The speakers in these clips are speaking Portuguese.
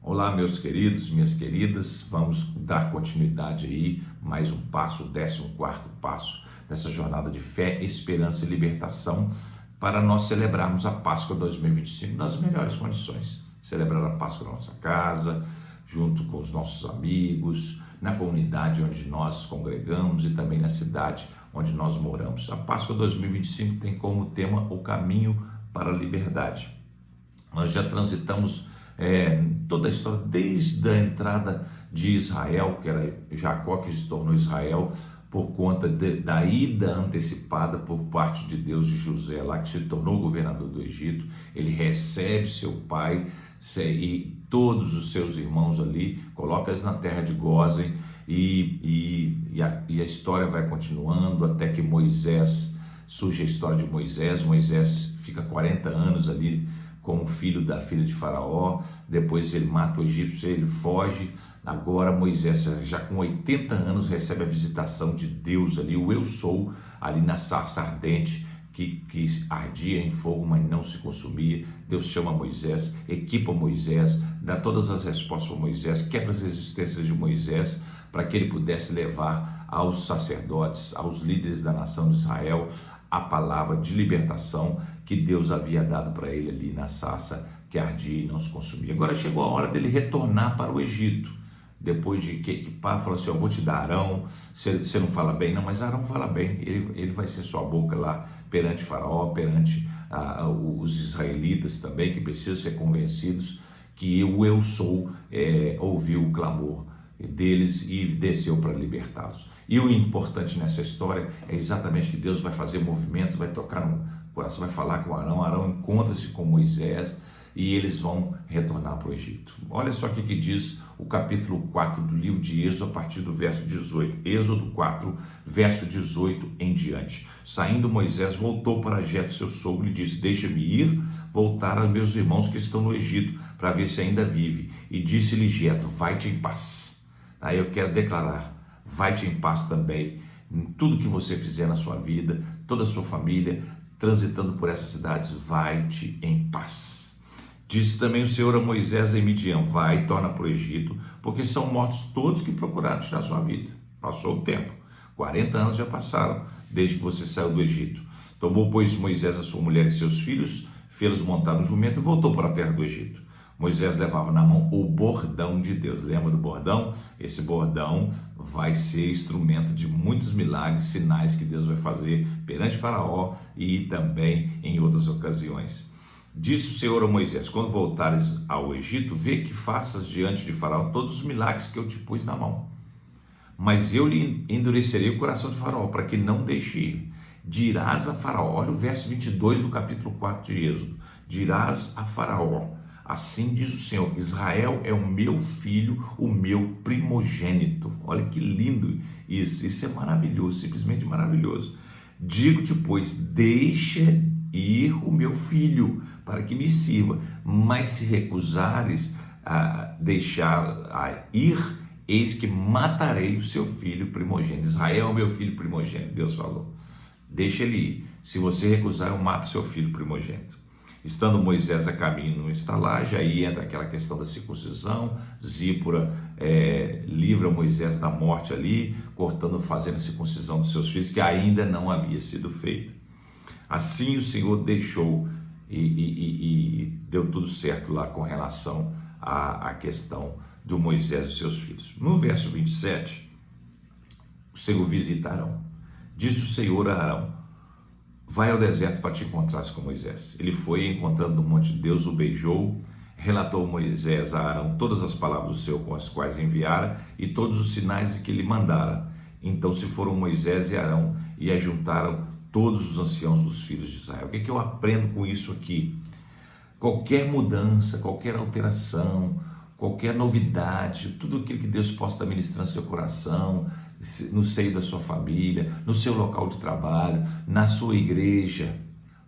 Olá, meus queridos, minhas queridas, vamos dar continuidade aí, mais um passo, o 14º passo dessa jornada de fé, esperança e libertação para nós celebrarmos a Páscoa 2025 nas melhores condições. Celebrar a Páscoa na nossa casa, junto com os nossos amigos, na comunidade onde nós congregamos e também na cidade onde nós moramos. A Páscoa 2025 tem como tema o caminho para a liberdade. Nós já transitamos toda a história, desde a entrada de Israel, que era Jacó que se tornou Israel, por conta da ida antecipada por parte de Deus de José, lá que se tornou governador do Egito. Ele recebe seu pai e todos os seus irmãos ali, coloca-os na terra de Gósen, e a história vai continuando até que Moisés, surge a história de Moisés. Moisés fica 40 anos ali como filho da filha de Faraó, depois ele mata o egípcio, ele foge. Agora Moisés, já com 80 anos, recebe a visitação de Deus ali, o Eu Sou, ali na sarça ardente, que ardia em fogo, mas não se consumia. Deus chama Moisés, equipa Moisés, dá todas as respostas para Moisés, quebra as resistências de Moisés, para que ele pudesse levar aos sacerdotes, aos líderes da nação de Israel, a palavra de libertação que Deus havia dado para ele ali na sarça que ardia e não se consumia. Agora chegou a hora dele retornar para o Egito, depois de que Pai falou assim: eu vou te dar Arão. Você não fala bem, não, mas Arão fala bem, ele vai ser sua boca lá perante Faraó, perante os israelitas também, que precisam ser convencidos que o Eu Sou ouviu o clamor deles e desceu para libertá-los. E o importante nessa história é exatamente que Deus vai fazer movimentos, vai tocar no coração, vai falar com Arão. Arão encontra-se com Moisés e eles vão retornar para o Egito. Olha só o que diz o capítulo 4 do livro de Êxodo, a partir do verso 18. Êxodo 4, verso 18 em diante. Saindo Moisés, voltou para Jetro, seu sogro, e disse: deixa-me ir, voltar aos meus irmãos que estão no Egito, para ver se ainda vive. E disse-lhe Jetro: vai-te em paz. Aí eu quero declarar: vai-te em paz também, em tudo que você fizer na sua vida, toda a sua família, transitando por essas cidades, vai-te em paz. Disse também o Senhor a Moisés em Midian: vai e torna para o Egito, porque são mortos todos que procuraram tirar sua vida. Passou o tempo, 40 anos já passaram, desde que você saiu do Egito. Tomou, pois, Moisés a sua mulher e seus filhos, fê-los montar no jumento e voltou para a terra do Egito. Moisés levava na mão o bordão de Deus. Lembra do bordão? Esse bordão vai ser instrumento de muitos milagres, sinais que Deus vai fazer perante Faraó e também em outras ocasiões. Disse o Senhor a Moisés: quando voltares ao Egito, vê que faças diante de Faraó todos os milagres que eu te pus na mão. Mas eu lhe endurecerei o coração de Faraó, para que não deixe ir. Dirás a Faraó, olha o verso 22 do capítulo 4 de Êxodo. Dirás a Faraó: assim diz o Senhor, Israel é o meu filho, o meu primogênito. Olha que lindo isso é maravilhoso, simplesmente maravilhoso. Digo-te, pois, deixa ir o meu filho, para que me sirva, mas se recusares a deixar ir, eis que matarei o seu filho primogênito. Israel é o meu filho primogênito, Deus falou. Deixa ele ir, se você recusar, eu mato seu filho primogênito. Estando Moisés a caminho numa estalagem, aí entra aquela questão da circuncisão. Zípora livra Moisés da morte ali, fazendo a circuncisão dos seus filhos, que ainda não havia sido feita. Assim o Senhor deixou e deu tudo certo lá com relação à questão do Moisés e seus filhos. No verso 27, o Senhor visita Arão. Disse o Senhor a Arão: vai ao deserto para te encontrar com Moisés. Ele foi, encontrando no monte de Deus, o beijou. Relatou Moisés a Arão todas as palavras do Senhor com as quais enviara e todos os sinais de que lhe mandara. Então se foram Moisés e Arão e ajuntaram todos os anciãos dos filhos de Israel. O que eu aprendo com isso aqui? Qualquer mudança, qualquer alteração, qualquer novidade, tudo aquilo que Deus possa estar ministrando no seu coração, no seio da sua família, no seu local de trabalho, na sua igreja,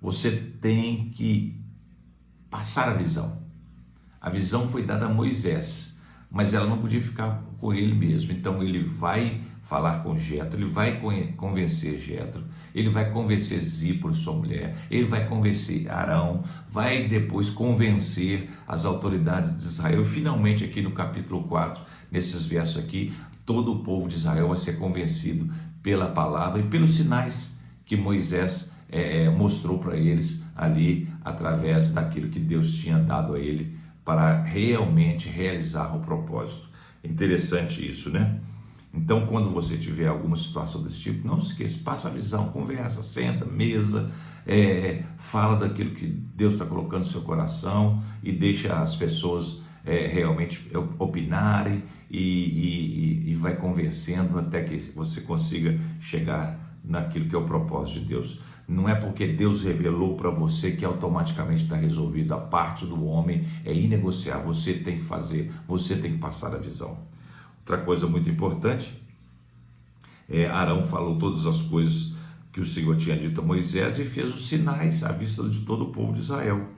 você tem que passar a visão. A visão foi dada a Moisés, mas ela não podia ficar com ele mesmo. Então ele vai falar com Jetro, ele vai convencer Jetro, ele vai convencer Zípora, sua mulher, ele vai convencer Arão, vai depois convencer as autoridades de Israel. E finalmente aqui no capítulo 4, nesses versos aqui, todo o povo de Israel vai ser convencido pela palavra e pelos sinais que Moisés mostrou para eles ali, através daquilo que Deus tinha dado a ele para realmente realizar o propósito. Interessante isso, né? Então, quando você tiver alguma situação desse tipo, não se esqueça, passa a visão, conversa, senta, mesa, fala daquilo que Deus está colocando no seu coração e deixa as pessoas realmente opinarem e vai convencendo até que você consiga chegar naquilo que é o propósito de Deus. Não é porque Deus revelou para você que automaticamente está resolvido. A parte do homem é inegociável, você tem que fazer, você tem que passar a visão. Outra coisa muito importante, Arão falou todas as coisas que o Senhor tinha dito a Moisés e fez os sinais à vista de todo o povo de Israel.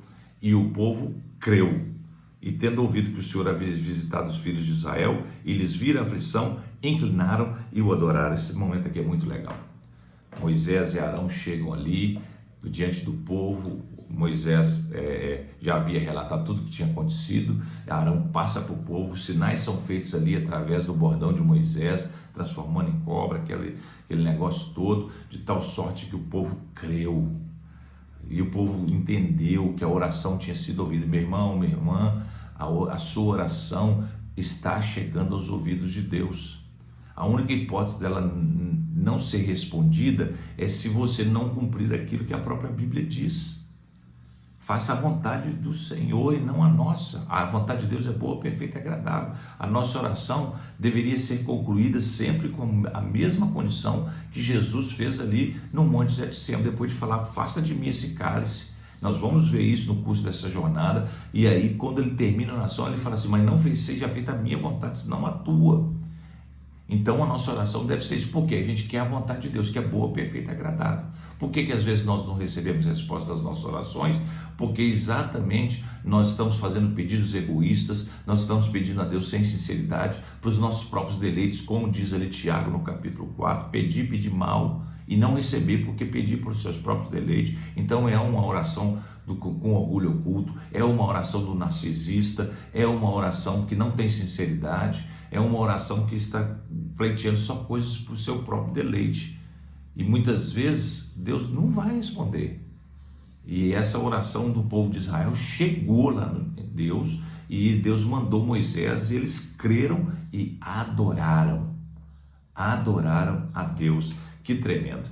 E o povo creu. E tendo ouvido que o Senhor havia visitado os filhos de Israel e lhes vira a aflição, inclinaram e o adoraram. Esse momento aqui é muito legal. Moisés e Arão chegam ali diante do povo. Moisés já havia relatado tudo o que tinha acontecido. Arão passa para o povo, os sinais são feitos ali através do bordão de Moisés, transformando em cobra, aquele negócio todo, de tal sorte que o povo creu. E o povo entendeu que a oração tinha sido ouvida. Meu irmão, minha irmã, a sua oração está chegando aos ouvidos de Deus. A única hipótese dela não ser respondida é se você não cumprir aquilo que a própria Bíblia diz. Faça a vontade do Senhor e não a nossa. A vontade de Deus é boa, perfeita e agradável. A nossa oração deveria ser concluída sempre com a mesma condição que Jesus fez ali no Monte Getsemane, depois de falar, faça de mim esse cálice. Nós vamos ver isso no curso dessa jornada. E aí, quando ele termina a oração, ele fala assim, mas não seja feita a minha vontade, senão a tua. Então a nossa oração deve ser isso, porque a gente quer a vontade de Deus, que é boa, perfeita e agradável. Por que às vezes nós não recebemos resposta das nossas orações? Porque exatamente nós estamos fazendo pedidos egoístas, nós estamos pedindo a Deus sem sinceridade, para os nossos próprios deleites, como diz ali Tiago no capítulo 4, pedir mal e não receber, porque pedir para os seus próprios deleites. Então é uma oração com orgulho oculto, é uma oração do narcisista, é uma oração que não tem sinceridade, é uma oração que está pleiteando só coisas para o seu próprio deleite. E muitas vezes Deus não vai responder. E essa oração do povo de Israel chegou lá em Deus, e Deus mandou Moisés, e eles creram e adoraram a Deus. Que tremendo.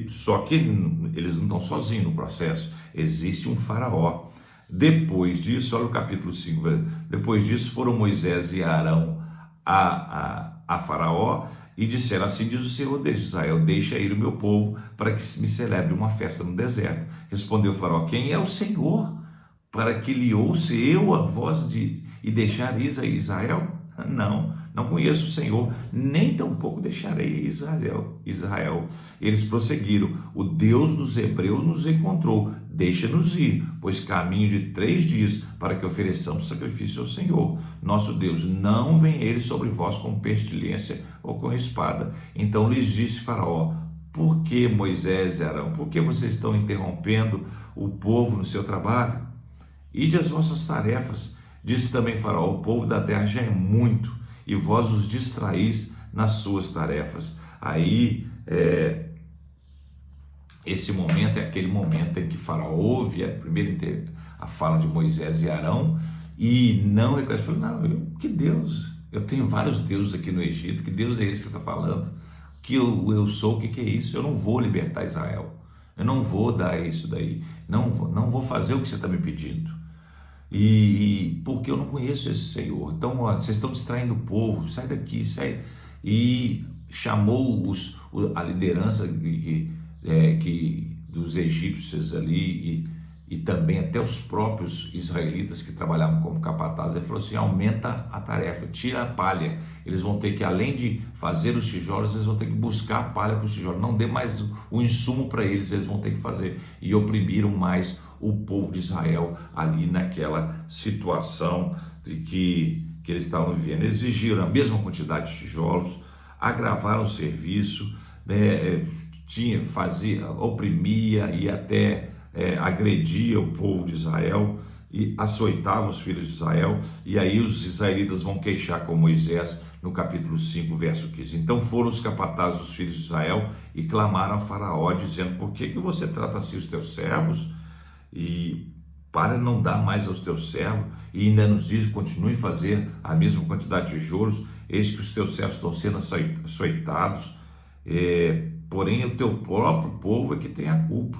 Só que eles não estão sozinhos no processo, existe um faraó. Depois disso, olha o capítulo 5, depois disso foram Moisés e Arão a Faraó e disseram, assim diz o Senhor Deus de Israel, deixa ir o meu povo para que me celebre uma festa no deserto. Respondeu o Faraó, quem é o Senhor para que lhe ouça eu a voz e deixar ir a Israel? Não conheço o Senhor, nem tampouco deixarei Israel. Eles prosseguiram, o Deus dos hebreus nos encontrou, deixa-nos ir, pois caminho de 3 dias para que ofereçamos sacrifício ao Senhor, nosso Deus. Não venha ele sobre vós com pestilência ou com espada. Então lhes disse Faraó, por que Moisés e Arão, por que vocês estão interrompendo o povo no seu trabalho? Ide as vossas tarefas. Disse também Faraó, o povo da terra já é muito, e vós os distraís nas suas tarefas. Aí, esse momento é aquele momento em que Faraó ouve a fala de Moisés e Arão, e não reconhece, fala, que Deus? Eu tenho vários deuses aqui no Egito, que Deus é esse que você está falando? Que eu sou, o que é isso? Eu não vou libertar Israel, eu não vou dar isso daí, não vou fazer o que você está me pedindo. E porque eu não conheço esse Senhor. Então vocês estão distraindo o povo, sai daqui, sai. E chamou a liderança dos egípcios ali e também até os próprios israelitas que trabalhavam como capatazes. Ele falou assim, aumenta a tarefa, tira a palha. Eles vão ter que, além de fazer os tijolos, eles vão ter que buscar a palha para os tijolos. Não dê mais o insumo para eles vão ter que fazer. E oprimiram mais o povo de Israel ali naquela situação de que eles estavam vivendo. Exigiram a mesma quantidade de tijolos, agravaram o serviço, oprimia e até agredia o povo de Israel e açoitava os filhos de Israel, e aí os israelitas vão queixar com Moisés no capítulo 5, verso 15. Então foram os capatazes dos filhos de Israel e clamaram a Faraó, dizendo: por que você trata assim os teus servos? E para não dar mais aos teus servos, e ainda nos diz: continue a fazer a mesma quantidade de juros, eis que os teus servos estão sendo açoitados, porém o teu próprio povo é que tem a culpa.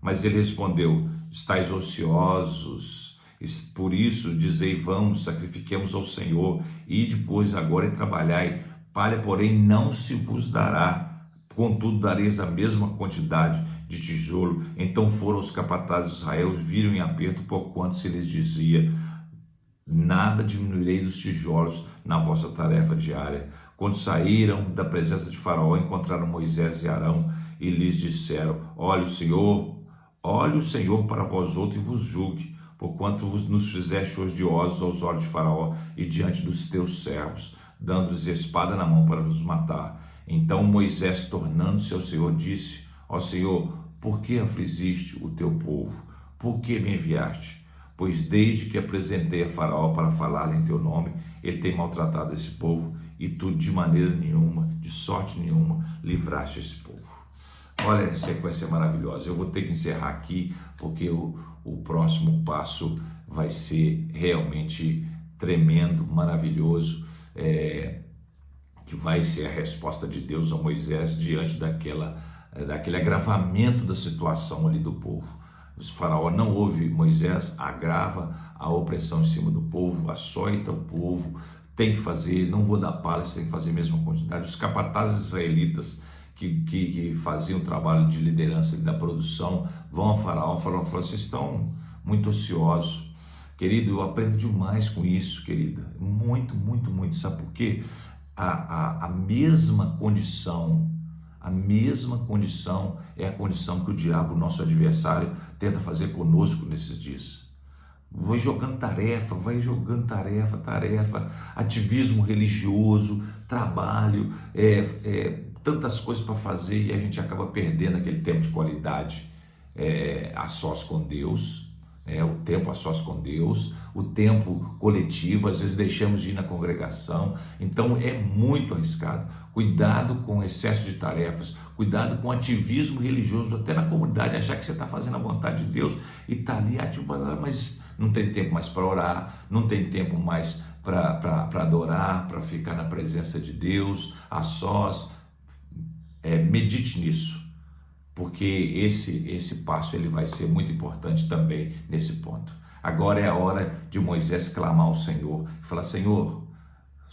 Mas ele respondeu: estais ociosos, por isso dizei: vamos, sacrifiquemos ao Senhor, e depois agora trabalhai. Palha, porém, não se vos dará, contudo dareis a mesma quantidade de tijolo. Então foram os capatazes de Israel, viram em aperto, porquanto se lhes dizia: nada diminuirei dos tijolos na vossa tarefa diária. Quando saíram da presença de Faraó, encontraram Moisés e Arão e lhes disseram: olhe o Senhor para vós outros e vos julgue, porquanto nos fizeste odiosos aos olhos de Faraó e diante dos teus servos, dando-lhes espada na mão para nos matar. Então Moisés, tornando-se ao Senhor, disse: ó Senhor, por que afligiste o teu povo? Por que me enviaste? Pois desde que apresentei a Faraó para falar em teu nome, ele tem maltratado esse povo, e tu de maneira nenhuma, de sorte nenhuma, livraste esse povo. Olha, a sequência maravilhosa. Eu vou ter que encerrar aqui, porque o próximo passo vai ser realmente tremendo, maravilhoso, que vai ser a resposta de Deus a Moisés diante daquele agravamento da situação ali do povo. O Faraó não ouve Moisés, agrava a opressão em cima do povo, açoita o povo, tem que fazer, não vou dar palha, você tem que fazer a mesma quantidade. Os capatazes israelitas que faziam o trabalho de liderança da produção vão ao Faraó, fala: vocês estão muito ociosos. Querido, eu aprendo demais com isso, querida, muito, muito, muito. Sabe por quê? A mesma condição é a condição que o diabo, nosso adversário, tenta fazer conosco nesses dias. Vai jogando tarefa, ativismo religioso, trabalho, tantas coisas para fazer, e a gente acaba perdendo aquele tempo de qualidade a sós com Deus, o tempo a sós com Deus, o tempo coletivo, às vezes deixamos de ir na congregação. Então é muito arriscado. Cuidado com excesso de tarefas, cuidado com ativismo religioso, até na comunidade, achar que você está fazendo a vontade de Deus e está ali ativo, mas não tem tempo mais para orar, não tem tempo mais para adorar, para ficar na presença de Deus, a sós. Medite nisso, porque esse passo ele vai ser muito importante também nesse ponto. Agora é a hora de Moisés clamar ao Senhor e falar: Senhor,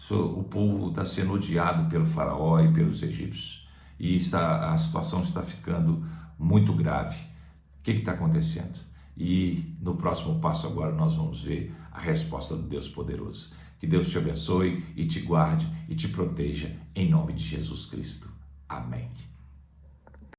o povo está sendo odiado pelo Faraó e pelos egípcios, e a situação está ficando muito grave. O que está acontecendo? E no próximo passo agora nós vamos ver a resposta do Deus poderoso. Que Deus te abençoe e te guarde e te proteja em nome de Jesus Cristo. Amém.